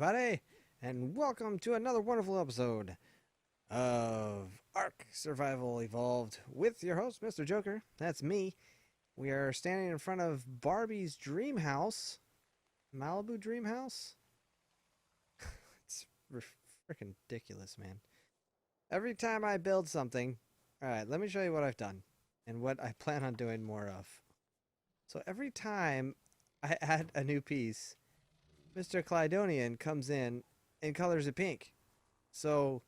everybody, and welcome to another wonderful episode of Ark Survival Evolved with your host, Misterjoker. That's me. We are standing in front of Barbie's dream house, Malibu dream house. It's freaking ridiculous, man. Every time I build something, alright, let me show you what I've done and what I plan on doing more of. So every time I add a new piece, Mr. Clydonian comes in and colors it pink. So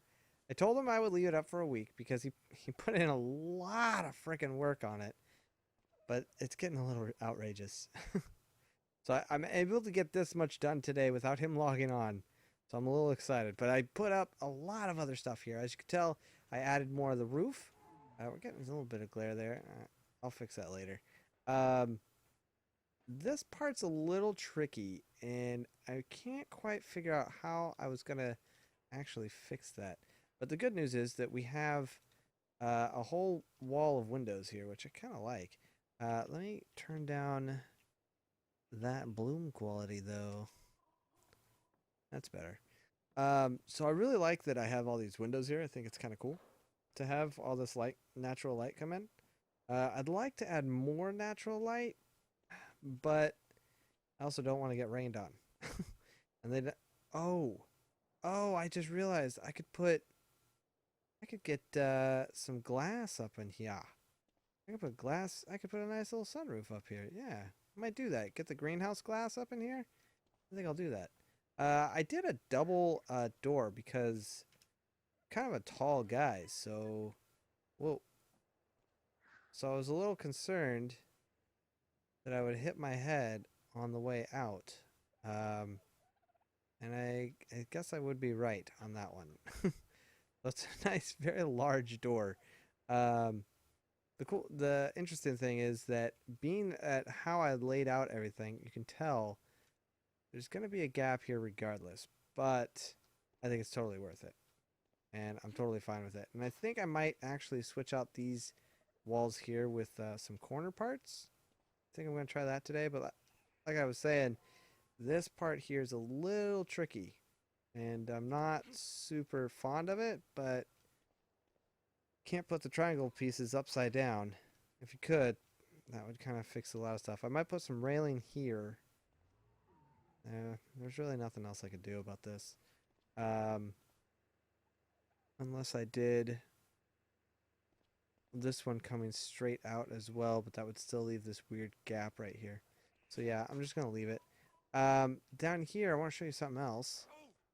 I told him I would leave it up for a week because he put in a lot of freaking work on it. But it's getting a little outrageous. So I'm able to get this much done today without him logging on. So I'm a little excited. But I put up a lot of other stuff here. As you can tell, I added more of the roof. We're getting a little bit of glare there. I'll fix that later. This part's a little tricky, and I can't quite figure out how I was going to actually fix that. But the good news is that we have a whole wall of windows here, which I kind of like. Let me turn down that bloom quality, though. That's better. So I really like that I have all these windows here. I think it's kind of cool to have all this light, natural light come in. I'd like to add more natural light, but I also don't want to get rained on. And then, oh, I just realized I could get some glass up in here. I could put glass. I could put a nice little sunroof up here. Yeah, I might do that. Get the greenhouse glass up in here. I think I'll do that. I did a double door because I'm kind of a tall guy, so whoa. So I was a little concerned that I would hit my head on the way out. And I guess I would be right on that one. That's a nice, very large door. The interesting thing is that being at how I laid out everything, you can tell there's going to be a gap here regardless, but I think it's totally worth it. And I'm totally fine with it. And I think I might actually switch out these walls here with some corner parts. I think I'm going to try that today, but like I was saying, this part here is a little tricky, and I'm not super fond of it, but can't put the triangle pieces upside down. If you could, that would kind of fix a lot of stuff. I might put some railing here. There's really nothing else I could do about this. Unless I did this one coming straight out as well, but that would still leave this weird gap right here. So yeah, I'm just going to leave it. Down here, I want to show you something else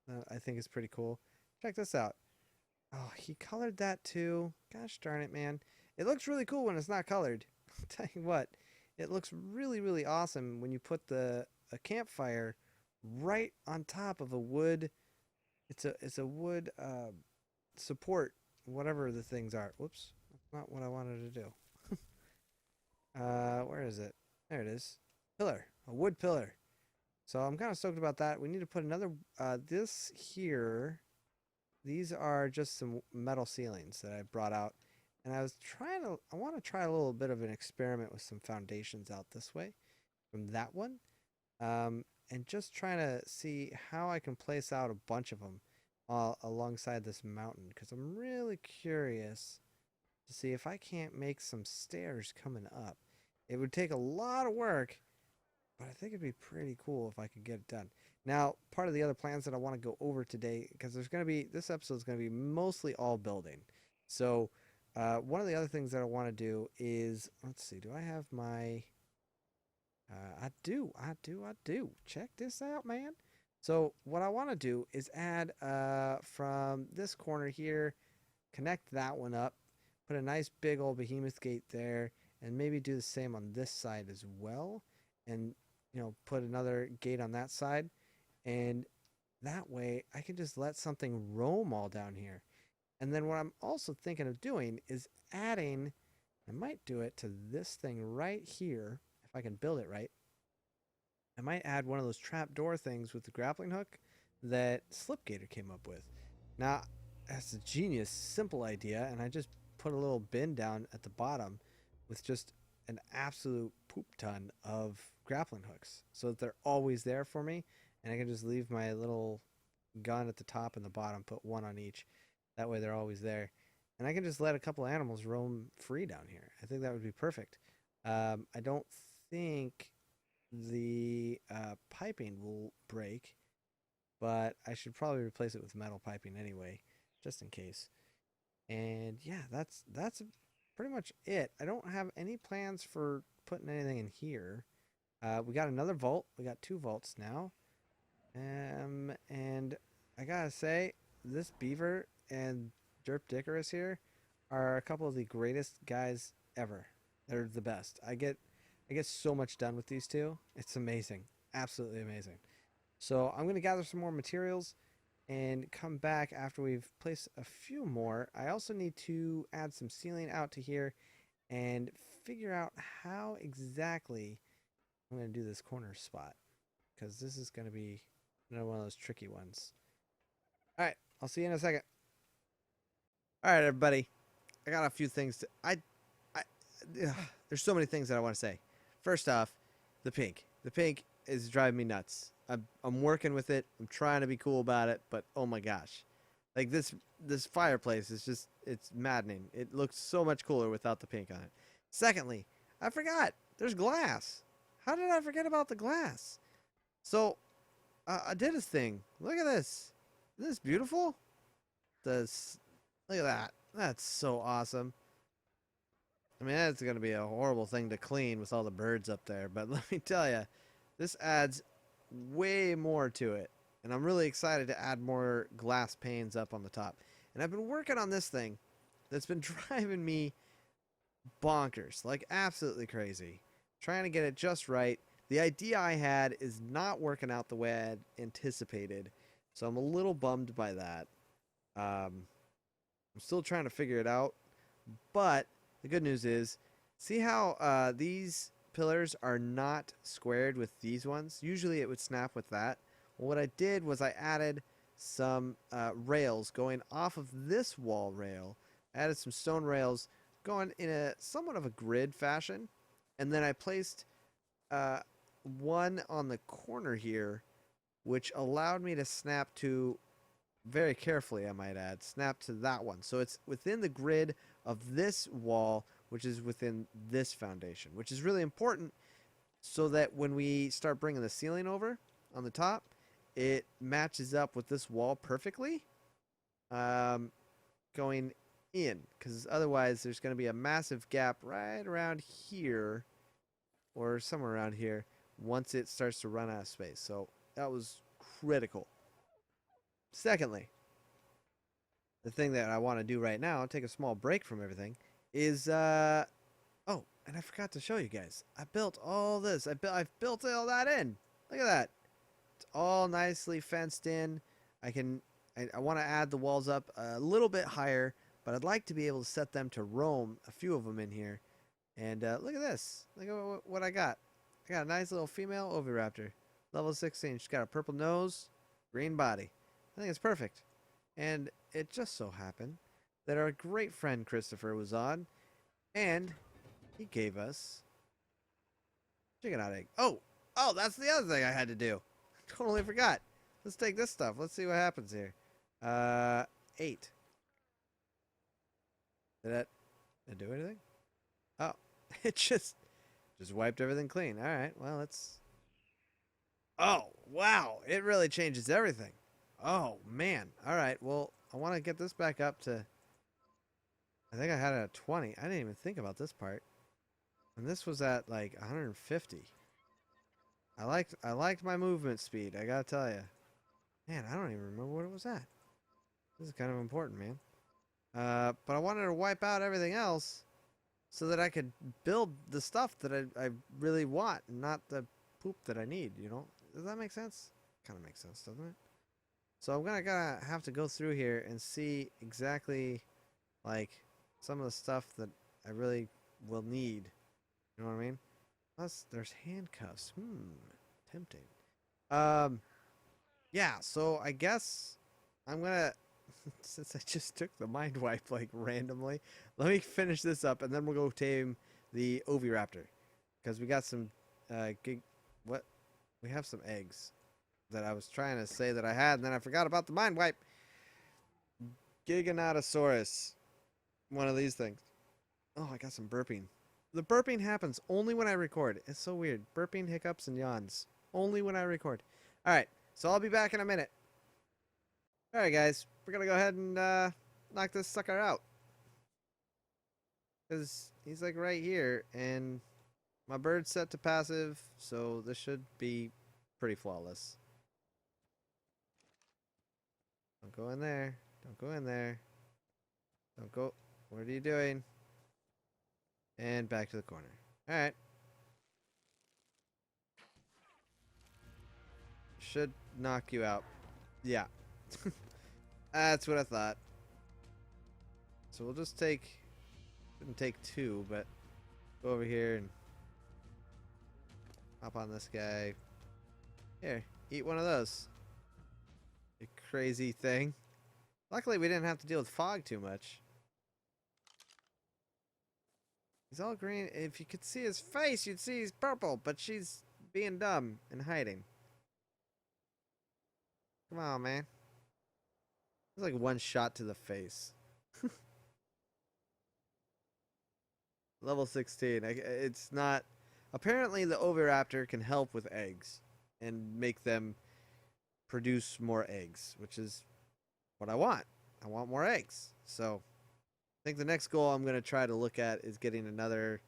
that I think is pretty cool. Check this out. Oh, he colored that too. Gosh darn it, man. It looks really cool when it's not colored. I'll tell you what, it looks really, really awesome when you put a campfire right on top of a wood. It's a wood support, whatever the things are. Whoops, that's not what I wanted to do. Where is it? There it is. Pillar, a wood pillar. So I'm kind of stoked about that. We need to put another, this here, these are just some metal ceilings that I brought out. And I want to try a little bit of an experiment with some foundations out this way from that one. And just trying to see how I can place out a bunch of them alongside this mountain. Because I'm really curious to see if I can't make some stairs coming up. It would take a lot of work, but I think it'd be pretty cool if I could get it done. Now, part of the other plans that I want to go over today, because this episode is going to be mostly all building. So, one of the other things that I want to do is, let's see, do I have my, I do. Check this out, man. So, what I want to do is add, from this corner here, connect that one up, put a nice big old behemoth gate there, and maybe do the same on this side as well. And put another gate on that side, and that way I can just let something roam all down here. And then what I'm also thinking of doing is adding, I might do it to this thing right here, if I can build it right. I might add one of those trapdoor things with the grappling hook that Slipgator came up with. Now, that's a genius, simple idea, and I just put a little bin down at the bottom with just an absolute poop ton of grappling hooks so that they're always there for me, and I can just leave my little gun at the top and the bottom, put one on each. That way they're always there. And I can just let a couple animals roam free down here. I think that would be perfect. I don't think the piping will break, but I should probably replace it with metal piping anyway, just in case. And yeah, that's pretty much it. I don't have any plans for putting anything in here. We got another vault. We got 2 vaults now. And I gotta say, this beaver and Derp Dickerus here are a couple of the greatest guys ever. They're the best. I get so much done with these two. It's amazing. Absolutely amazing. So I'm going to gather some more materials and come back after we've placed a few more. I also need to add some ceiling out to here and figure out how exactly I'm going to do this corner spot, because this is going to be another one of those tricky ones. All right, I'll see you in a second. All right, everybody. I got a few things to... there's so many things that I want to say. First off, the pink. The pink is driving me nuts. I'm working with it. I'm trying to be cool about it, but oh my gosh. Like this fireplace is just, it's maddening. It looks so much cooler without the pink on it. Secondly, I forgot. There's glass. How did I forget about the glass? So, I did a thing. Look at this. Isn't this beautiful? Look at that. That's so awesome. I mean, that's going to be a horrible thing to clean with all the birds up there. But let me tell you, this adds way more to it. And I'm really excited to add more glass panes up on the top. And I've been working on this thing that's been driving me bonkers. Like, absolutely crazy. Trying to get it just right. The idea I had is not working out the way I had anticipated. So I'm a little bummed by that. I'm still trying to figure it out. But the good news is, see how these pillars are not squared with these ones? Usually it would snap with that. Well, what I did was I added some rails going off of this wall rail. I added some stone rails going in a somewhat of a grid fashion. And then I placed one on the corner here, which allowed me to snap to, very carefully I might add, snap to that one. So it's within the grid of this wall, which is within this foundation, which is really important so that when we start bringing the ceiling over on the top, it matches up with this wall perfectly going in, because otherwise there's going to be a massive gap right around here or somewhere around here once it starts to run out of space. So that was critical. Secondly, the thing that I want to do right now, take a small break from everything, is oh, and I forgot to show you guys. I built all this. I've built all that in. Look at that. It's all nicely fenced in. I want to add the walls up a little bit higher, but I'd like to be able to set them to roam, a few of them in here. And look at this. Look at what I got. I got a nice little female oviraptor, level 16. She's got a purple nose, green body. I think it's perfect. And it just so happened that our great friend Christopher was on, and he gave us chicken out egg. Oh, that's the other thing I had to do. Totally forgot. Let's take this stuff. Let's see what happens here. 8. Did that do anything? Oh, it just wiped everything clean. All right. Well, it's... Oh, wow. It really changes everything. Oh, man. All right. Well, I want to get this back up to... I think I had it at 20. I didn't even think about this part. And this was at like 150. I liked my movement speed, I gotta tell you. Man, I don't even remember what it was at. This is kind of important, man. But I wanted to wipe out everything else so that I could build the stuff that I really want, and not the poop that I need, you know? Does that make sense? Kind of makes sense, doesn't it? So I'm gonna have to go through here and see exactly, like, some of the stuff that I really will need. You know what I mean? Plus, there's handcuffs. Tempting. Yeah, so I guess I'm gonna, since I just took the Minewipe, like, randomly, let me finish this up, and then we'll go tame the oviraptor. Because we got some, we have some eggs. that I was trying to say that I had, and then I forgot about the Minewipe. Giganotosaurus. One of these things. Oh, I got some burping. The burping happens only when I record. It's so weird. Burping, hiccups, and yawns. Only when I record. Alright, so I'll be back in a minute. Alright, guys. We're going to go ahead and knock this sucker out. Because he's like right here, and my bird's set to passive, so this should be pretty flawless. Don't go in there. Don't go in there. Don't go. What are you doing? And back to the corner. Alright. Should knock you out. Yeah. That's what I thought. So we'll just take... Didn't take two, but go over here and hop on this guy. Here, eat one of those. You crazy thing. Luckily, we didn't have to deal with fog too much. He's all green. If you could see his face, you'd see he's purple, but she's being dumb and hiding. Come on, man. It's like one shot to the face. Level 16. It's not... Apparently, the Oviraptor can help with eggs and make them produce more eggs, which is what I want. I want more eggs. So, I think the next goal I'm going to try to look at is getting another...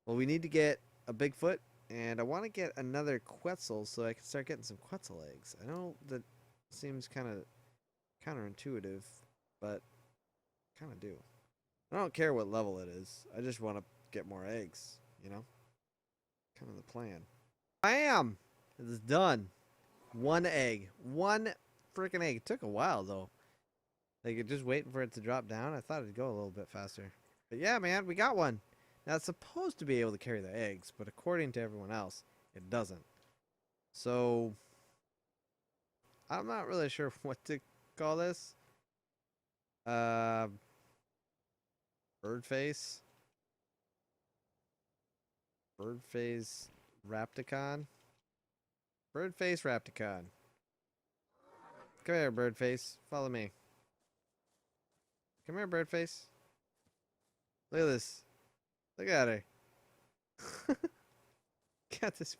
Well, we need to get a Bigfoot, and I want to get another Quetzal so I can start getting some Quetzal eggs. I know that seems kind of counterintuitive, but kind of do. I don't care what level it is. I just want to get more eggs, you know? Kind of the plan. Bam! It is done. One egg. One freaking egg. It took a while, though. Like, just waiting for it to drop down. I thought it'd go a little bit faster. But yeah, man, we got one. Now, it's supposed to be able to carry the eggs, but according to everyone else, it doesn't. So, I'm not really sure what to call this. Birdface. Birdface Rapticon. Birdface Rapticon. Come here, Birdface. Follow me. Come here, Birdface. Look at this. Look at her. Got this.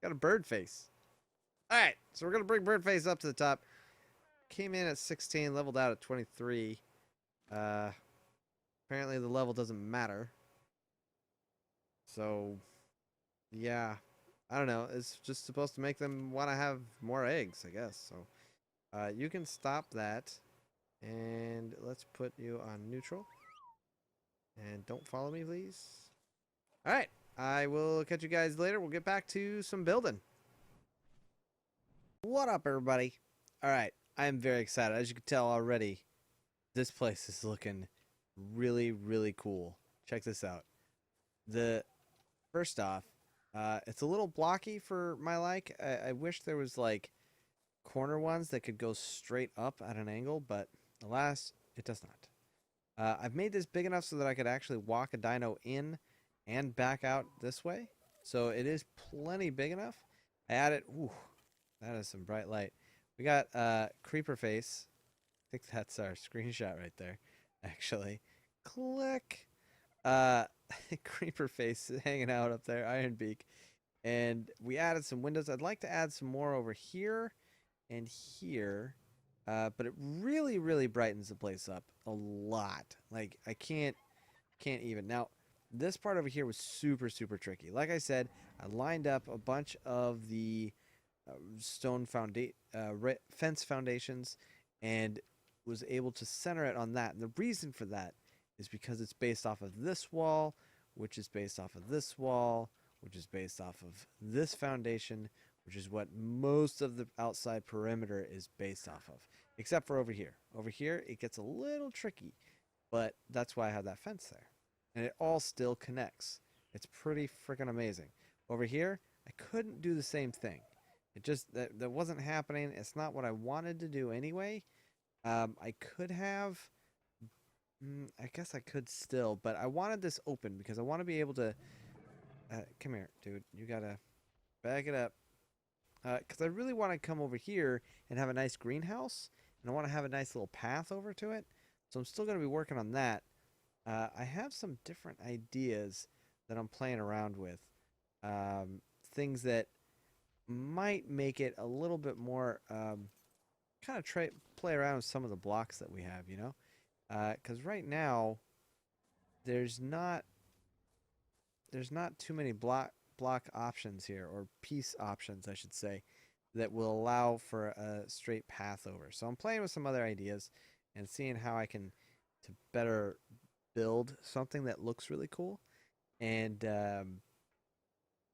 Got a bird face. Alright, so we're going to bring Birdface up to the top. Came in at 16, leveled out at 23. Apparently the level doesn't matter. So, yeah. I don't know. It's just supposed to make them want to have more eggs, I guess. So, you can stop that. And let's put you on neutral. And don't follow me, please. Alright. I will catch you guys later. We'll get back to some building. What up, everybody? Alright. I am very excited. As you can tell already, this place is looking really, really cool. Check this out. First off, it's a little blocky for my like. I wish there was like corner ones that could go straight up at an angle, but alas, it does not. I've made this big enough so that I could actually walk a dino in and back out this way. So it is plenty big enough. I added, ooh, that is some bright light. We got Creeper Face. I think that's our screenshot right there, actually. Click. Creeper Face hanging out up there, Iron Beak. And we added some windows. I'd like to add some more over here and here. But it really, really brightens the place up a lot. Like, I can't even. Now, this part over here was super, super tricky. Like I said, I lined up a bunch of the stone fence foundations and was able to center it on that. And the reason for that is because it's based off of this wall, which is based off of this wall, which is based off of this foundation, which is what most of the outside perimeter is based off of. Except for over here. Over here, it gets a little tricky, but that's why I have that fence there. And it all still connects. It's pretty freaking amazing. Over here, I couldn't do the same thing. It just, that wasn't happening. It's not what I wanted to do anyway. I could have, I guess I could still, but I wanted this open because I want to be able to, come here, dude. You gotta back it up. because I really want to come over here and have a nice greenhouse, and I want to have a nice little path over to it. So I'm still going to be working on that. I have some different ideas that I'm playing around with. Things that might make it a little bit more kind of play around with some of the blocks that we have, you know? Because right now there's not too many block options here, or piece options, I should say, that will allow for a straight path over. So I'm playing with some other ideas and seeing how I can to better build something that looks really cool and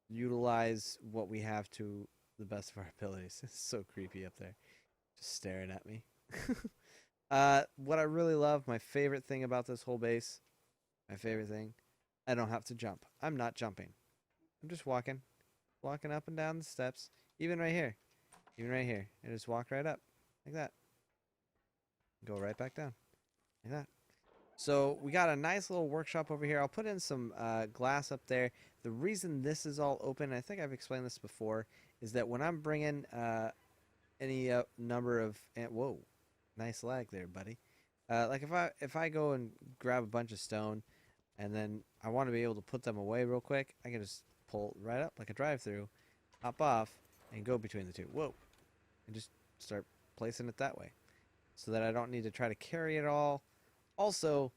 utilize what we have to the best of our abilities. It's so creepy up there, just staring at me. What I really love, my favorite thing about this whole base, my favorite thing, I don't have to jump. I'm not jumping. I'm just walking up and down the steps, even right here. I just walk right up like that. Go right back down like that. So we got a nice little workshop over here. I'll put in some glass up there. The reason this is all open, I think I've explained this before, is that when I'm bringing any number of whoa, nice lag there, buddy. Like if I go and grab a bunch of stone, and then I want to be able to put them away real quick, I can just pull right up like a drive-through, hop off, and go between the two. Whoa, and just start placing it that way, so that I don't need to try to carry it all. Also,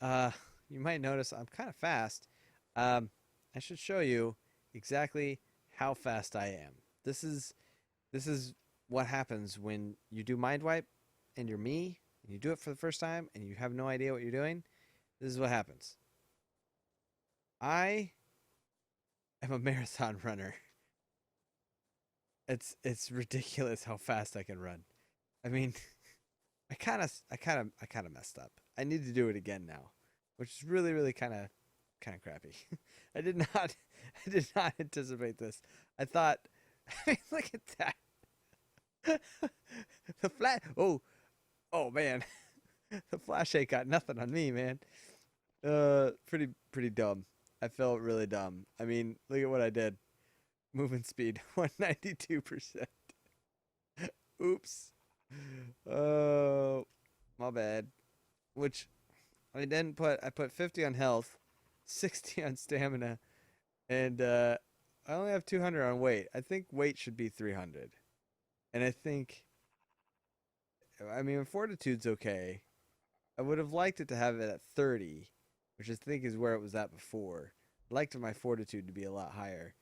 you might notice I'm kind of fast. I should show you exactly how fast I am. This is what happens when you do Minewipe and you're me, and you do it for the first time and you have no idea what you're doing. This is what happens. I am a marathon runner. It's ridiculous how fast I can run. I mean, I kind of messed up. I need to do it again now, which is really kind of crappy. I did not anticipate this. I thought, I mean, look at that. The flat. Oh man, the flash ain't got nothing on me, man. Pretty dumb. I felt really dumb. I mean, look at what I did. Movement speed 192%. Oops. Oh, my bad. Which I didn't put. I put 50 on health, 60 on stamina, and I only have 200 on weight. I think weight should be 300. And I think, I mean, fortitude's okay. I would have liked it to have it at 30, which I think is where it was at before. I'd liked my fortitude to be a lot higher.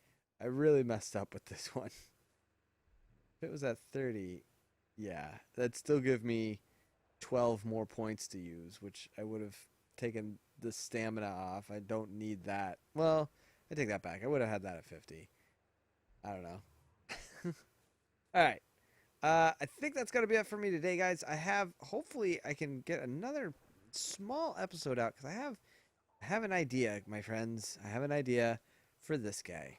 I really messed up with this one. If it was at 30, yeah, that'd still give me 12 more points to use, which I would have taken the stamina off. I don't need that. Well, I take that back. I would have had that at 50. I don't know. All right. I think that's going to be it for me today, guys. Hopefully I can get another small episode out, because I have an idea, my friends. I have an idea for this guy.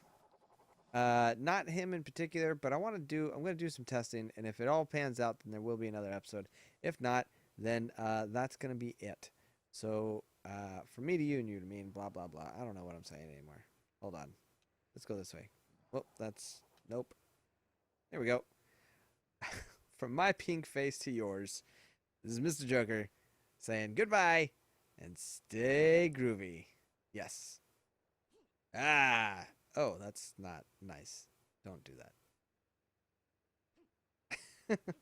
Not him in particular, but I'm going to do some testing, and if it all pans out, then there will be another episode. If not, then that's going to be it. So, from me to you and you to me and blah, blah, blah. I don't know what I'm saying anymore. Hold on. Let's go this way. Well, nope. There we go. From my pink face to yours, this is Misterjoker saying goodbye and stay groovy. Yes. Ah. Oh, that's not nice. Don't do that.